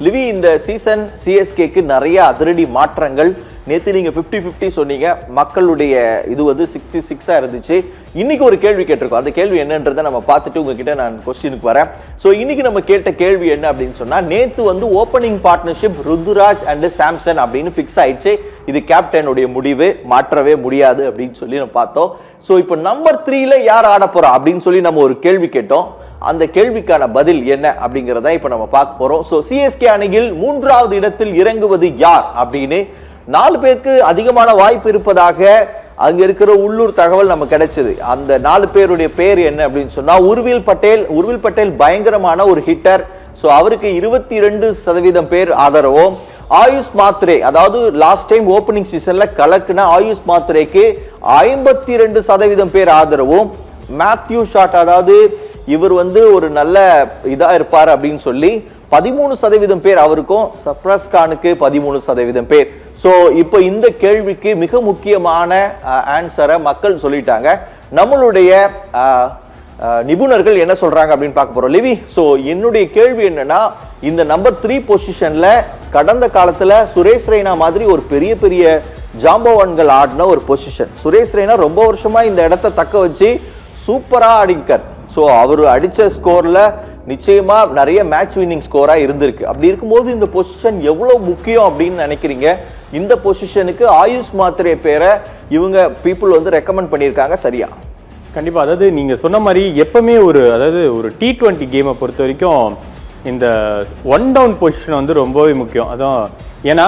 Livy, இந்த season சிஎஸ்கேக்கு நிறைய அதிரடி மாற்றங்கள். நேற்று நீங்க 50-50 சொன்னீங்க, மக்களுடைய இது வந்து 66 இருந்துச்சு. இன்னைக்கு ஒரு கேள்வி கேட்டிருக்கோம். அந்த கேள்வி என்னன்றதை நம்ம பார்த்துட்டு உங்ககிட்ட நான் கொஸ்டினுக்கு வரேன். ஸோ இன்னைக்கு நம்ம கேட்ட கேள்வி என்ன அப்படின்னு சொன்னா, நேத்து வந்து opening partnership Ruturaj and Samson அப்படின்னு பிக்ஸ் ஆயிடுச்சு. இது கேப்டனுடைய முடிவு, மாற்றவே முடியாது அப்படின்னு சொல்லி நம்ம பார்த்தோம். ஸோ இப்போ நம்பர் 3ல யார் ஆட போறா அப்படின்னு சொல்லி நம்ம ஒரு கேள்வி கேட்டோம். அந்த கேள்விக்கான பதில் என்ன அப்படிங்கிறத இப்ப நம்ம பார்க்க போறோம். ஸோ சிஎஸ்கே அணியில் 3வது இடத்தில் இறங்குவது யார் அப்படின்னு 4 பேருக்கு அதிகமான வாய்ப்பு இருப்பதாக அங்க இருக்கிற உள்ளூர் தகவல் நமக்கு கிடைச்சது. அந்த 4 பேருடைய பேர் என்ன அப்படின்னு சொன்னா, உர்வில் பட்டேல் பயங்கரமான ஒரு ஹிட்டர். ஸோ அவருக்கு 22% பேர் ஆதரவும், ஆயுஷ் மாத்ரே, அதாவது லாஸ்ட் டைம் ஓப்பனிங் சீசன்ல கலக்குன ஆயுஷ் மாத்ரேக்கு 52% பேர் ஆதரவும், மேத்யூ ஷாட், அதாவது இவர் வந்து ஒரு நல்ல இதா இருப்பார் அப்படின்னு சொல்லி 13% பேர் அவருக்கும், சப்ரஸ் கானுக்கு 13% பேர். ஸோ இப்போ இந்த கேள்விக்கு மிக முக்கியமான ஆன்சரை மக்கள் சொல்லிட்டாங்க. நம்மளுடைய நிபுணர்கள் என்ன சொல்றாங்க அப்படின்னு பார்க்க போறோம். லிவி, ஸோ என்னுடைய கேள்வி என்னன்னா, இந்த நம்பர் 3 பொசிஷன்ல கடந்த காலத்துல சுரேஷ் ரெய்னா மாதிரி ஒரு பெரிய பெரிய ஜாம்பவான்கள் ஆடின ஒரு பொசிஷன். சுரேஷ் ரெய்னா ரொம்ப வருஷமா இந்த இடத்தை தக்க வச்சு சூப்பரா அடிக்கார். ஸோ அவர் அடிச்ச ஸ்கோர்ல நிச்சயமா நிறைய மேட்ச் வின்னிங் ஸ்கோரா இருந்திருக்கு. அப்படி இருக்கும்போது இந்த பொசிஷன் எவ்வளவு முக்கியம் அப்படின்னு நினைக்கிறீங்க? இந்த பொசிஷனுக்கு ஆயுஷ் மாத்ரே பேரை இவங்க பீப்புள் வந்து ரெக்கமெண்ட் பண்ணியிருக்காங்க, சரியா? கண்டிப்பா. அதாவது நீங்க சொன்ன மாதிரி எப்பவுமே ஒரு T20 கேமை பொறுத்த வரைக்கும் இந்த ஒன் டவுன் பொசிஷன் வந்து ரொம்பவே முக்கியம். அதான் ஏன்னா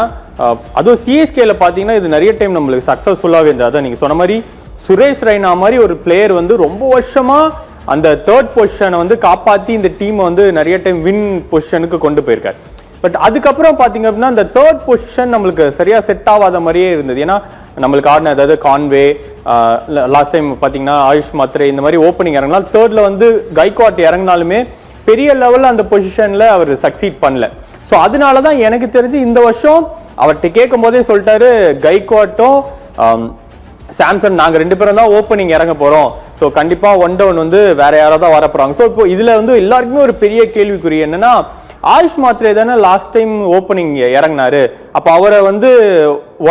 அதுவும் சிஎஸ்கேல பாத்தீங்கன்னா இது நிறைய டைம் நம்மளுக்கு சக்சஸ்ஃபுல்லாவே இருந்தது. அதான் நீங்க சொன்ன மாதிரி சுரேஷ் ரெய்னா மாதிரி ஒரு பிளேயர் வந்து ரொம்ப வருஷமா அந்த 3rd பொசிஷனை வந்து காப்பாத்தி இந்த டீமை வந்து நிறைய டைம் வின் பொசிஷனுக்கு கொண்டு போயிருக்காரு. பட் அதுக்கப்புறம் பாத்தீங்க அப்படின்னா அந்த 3rd பொசிஷன் நம்மளுக்கு சரியா செட் ஆகாத மாதிரியே இருந்தது. ஏன்னா நம்மளுக்கு ஆடின அதாவது கான்வே, லாஸ்ட் டைம் பாத்தீங்கன்னா ஆயுஷ் மாத்ரே இந்த மாதிரி ஓப்பனிங் இறங்கினால் 3ர்ட்ல வந்து கைக்வாட் இறங்கினாலுமே பெரிய லெவல்ல அந்த பொசிஷன்ல அவர் சக்சீட் பண்ணல. ஸோ அதனாலதான் எனக்கு தெரிஞ்சு இந்த வருஷம் அவர்கிட்ட கேட்கும் போதே சொல்லிட்டாரு, கைக்வாட்டும் சாம்சன் நாங்க 2 பேரும் தான் ஓப்பனிங் இறங்க போறோம். ஸோ கண்டிப்பா ஒன் டவுன் வந்து வேற யாராவது தான் வர போறாங்க. ஸோ இப்போ இதுல வந்து எல்லாருக்குமே ஒரு பெரிய கேள்விக்குறி என்னன்னா, ஆயுஷ் மாத்ரே தானே லாஸ்ட் டைம் ஓப்பனிங் இறங்கினாரு, அப்ப அவரை வந்து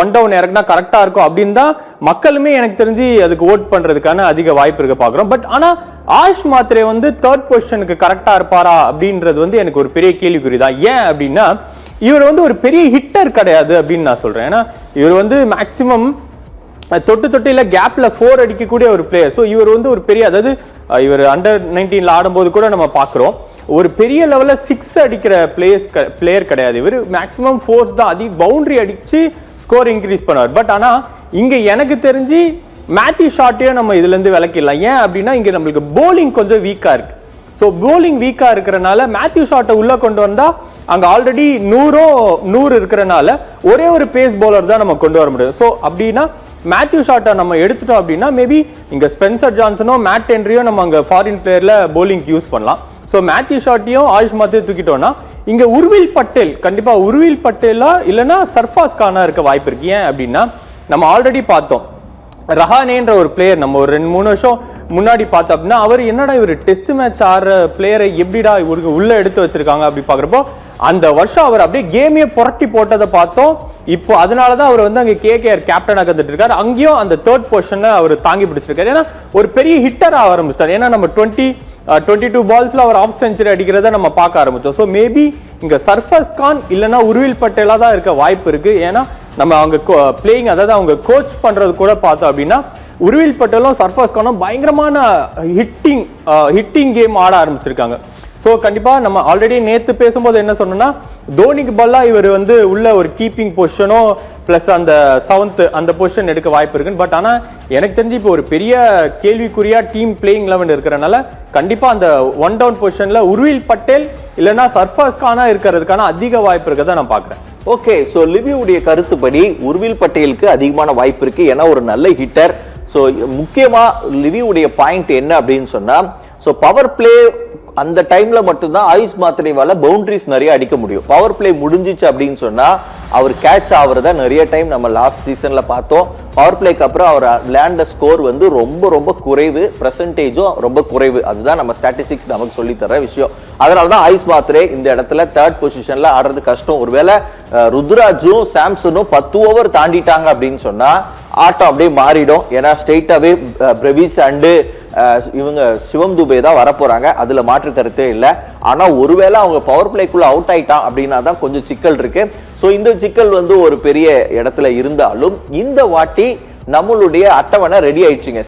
ஒன் டவுன் இறங்கினா கரெக்டா இருக்கும் அப்படின்னு தான் மக்களுமே எனக்கு தெரிஞ்சு அதுக்கு ஓட் பண்றதுக்கான அதிக வாய்ப்பு இருக்க பாக்குறோம். பட் ஆனா ஆயுஷ் மாத்ரே வந்து 3rd பொசிஷனுக்கு கரெக்டா இருப்பாரா அப்படின்றது வந்து எனக்கு ஒரு பெரிய கேள்விக்குறி தான். ஏன் அப்படின்னா இவர் வந்து ஒரு பெரிய ஹிட்டர் கிடையாது அப்படின்னு நான் சொல்றேன். ஏன்னா இவர் வந்து மேக்சிமம் தொட்டில கேப்ல 4 அடிக்கக்கூடிய ஒரு பிளேயர். ஸோ இவர் வந்து ஒரு பெரிய, அதாவது இவர் அண்டர் 19ல ஆடும்போது கூட நம்ம பாக்குறோம், ஒரு பெரிய லெவல்ல 6 அடிக்கிற பிளேயர் கிடையாது. இவர் மேக்ஸிமம் 4 தான், அதிக பவுண்டரி அடிச்சு ஸ்கோர் இன்க்ரீஸ் பண்ணுவார். பட் ஆனா இங்க எனக்கு தெரிஞ்சு மேத்யூ ஷாட்டையும் நம்ம இதுல இருந்து விளக்கிடலாம். ஏன் அப்படின்னா இங்க நம்மளுக்கு போலிங் கொஞ்சம் வீக்கா இருக்கு. ஸோ போலிங் வீக்கா இருக்கிறனால மேத்யூ ஷாட்டை உள்ள கொண்டு வந்தா அங்க ஆல்ரெடி 100 இருக்கிறனால ஒரே ஒரு பேஸ் பவுலர் தான் நம்ம கொண்டு வர முடியும். ஸோ அப்படின்னா மேத்யூ ஷாட்டை நம்ம எடுத்துட்டோம் அப்படின்னா மேபி இங்க ஸ்பென்சர் ஜான்சனோ மேட் ஹென்ரியோ நம்ம அங்க ஃபாரின் பிளேயர்ல போலிங் யூஸ் பண்ணலாம். ஸோ மேத்யூ ஷாட்டையும் ஆயுஷ் மாத்ரே தூக்கிட்டோம்னா இங்க உர்வில் பட்டேல், கண்டிப்பா உர்வில் பட்டேலா இல்லைன்னா சர்ஃபாஸ் கானா இருக்க வாய்ப்பு இருக்கு. ஏன் அப்படின்னா நம்ம ஆல்ரெடி பார்த்தோம், ரஹானேன்ற ஒரு பிளேயர் நம்ம ஒரு 2-3 வருஷம் முன்னாடி பார்த்தோம் அப்படின்னா அவர் என்னடா இவர் டெஸ்ட் மேட்ச் ஆடுற பிளேயரை எப்படிடா இவருக்கு உள்ள எடுத்து வச்சிருக்காங்க அப்படி பாக்குறப்போ அந்த வருஷம் அவர் அப்படியே கேமையே புரட்டி போட்டதை பார்த்தோம். இப்போ அதனாலதான் அவர் வந்து அங்க கேகேஆர் கேப்டனா கத்துட்டு இருக்காரு. அங்கேயும் அந்த 3rd பொசிஷன்ல அவர் தாங்கி பிடிச்சிருக்காரு. ஏன்னா ஒரு பெரிய ஹிட்டர் ஆரம்பிச்சிட்டார். ஏன்னா நம்ம 22 பால்ஸ்ல அவர் ஆஃப் செஞ்சுரி அடிக்கிறத நம்ம பார்க்க ஆரம்பிச்சோம். ஸோ மேபி இங்க சர்ஃபஸ் கான் இல்லைன்னா உர்வில் பட்டேலா தான் இருக்க வாய்ப்பு இருக்கு. ஏன்னா நம்ம அவங்க பிளேயிங், அதாவது அவங்க கோச் பண்றது கூட பார்த்தோம் அப்படின்னா உர்வில் பட்டேலும் சர்ஃபஸ் கானும் பயங்கரமான ஹிட்டிங் கேம் ஆட ஆரம்பிச்சிருக்காங்க. ஸோ கண்டிப்பா நம்ம ஆல்ரெடி நேத்து பேசும்போது என்ன சொன்னோம்னா, தோனிக்கு பல்லா இவர் வந்து உள்ள ஒரு கீப்பிங் பொசிஷனோ பிளஸ் அந்த 7th அந்த பொசிஷன் எடுக்க வாய்ப்பு இருக்குன்னு. பட் ஆனா எனக்கு தெரிஞ்சு இப்போ ஒரு பெரிய கேள்விக்குறியா டீம் பிளேயிங் 11 இருக்கிறனால கண்டிப்பா அந்த ஒன் டவுன் பொசிஷன்ல உர்வில் பட்டேல் இல்லைன்னா சர்ஃபாஸ் கானா இருக்கிறதுக்கான அதிக வாய்ப்பு இருக்கிறத நான் பாக்குறேன். ஓகே, ஸோ லிவியுடைய கருத்துப்படி உர்வில் பட்டேலுக்கு அதிகமான வாய்ப்பு இருக்கு, ஏன்னா ஒரு நல்ல ஹிட்டர். ஸோ முக்கியமா லிவியுடைய பாயிண்ட் என்ன அப்படின்னு சொன்னா, ஸோ பவர் பிளே அந்த டைம்ல மட்டும்தான் ஆயுஷ் மாத்திரைவால பவுண்டரிஸ் நிறைய அடிக்க முடியும். பவர் பிளே முடிஞ்சிச்சு அப்படின்னு சொன்னா அவர் கேட்ச் ஆவறத நிறைய டைம் நம்ம லாஸ்ட் சீசன்ல பார்த்தோம். பவர் பிளேக்கு அப்புறம் அவர் லேண்ட ஸ்கோர் வந்து ரொம்ப ரொம்ப குறைவு, பெர்சன்டேஜும் ரொம்ப குறைவு. அதுதான் நம்ம ஸ்டாட்டிஸ்டிக்ஸ் நமக்கு சொல்லி தர விஷயம். அதனாலதான் ஆயுஷ் மாத்திரை இந்த இடத்துல 3rd பொசிஷன்ல ஆடுறது கஷ்டம். ஒருவேளை ருத்ராஜும் சாம்சனும் 10 ஓவர் தாண்டிட்டாங்க அப்படின்னு சொன்னா ஆட்டம் அப்படியே மாறிடும். ஏன்னா ஸ்ட்ரெயிட்டாவே பிரவிஸ் அண்டு இவங்க சிவம் துபே தான் வரப்போறாங்க, அதுல மாற்று கருத்தே இல்லை. ஆனா ஒருவேளை அவங்க பவர் பிளேக்குள்ள அவுட் ஆயிட்டான் அப்படின்னா தான் கொஞ்சம் சிக்கல் இருக்கு. ஸோ இந்த சிக்கல் வந்து ஒரு பெரிய இடத்துல இருந்தாலும் இந்த வாட்டி நம்மளுடைய அட்டவணை ரெடி ஆயிடுச்சுங்க.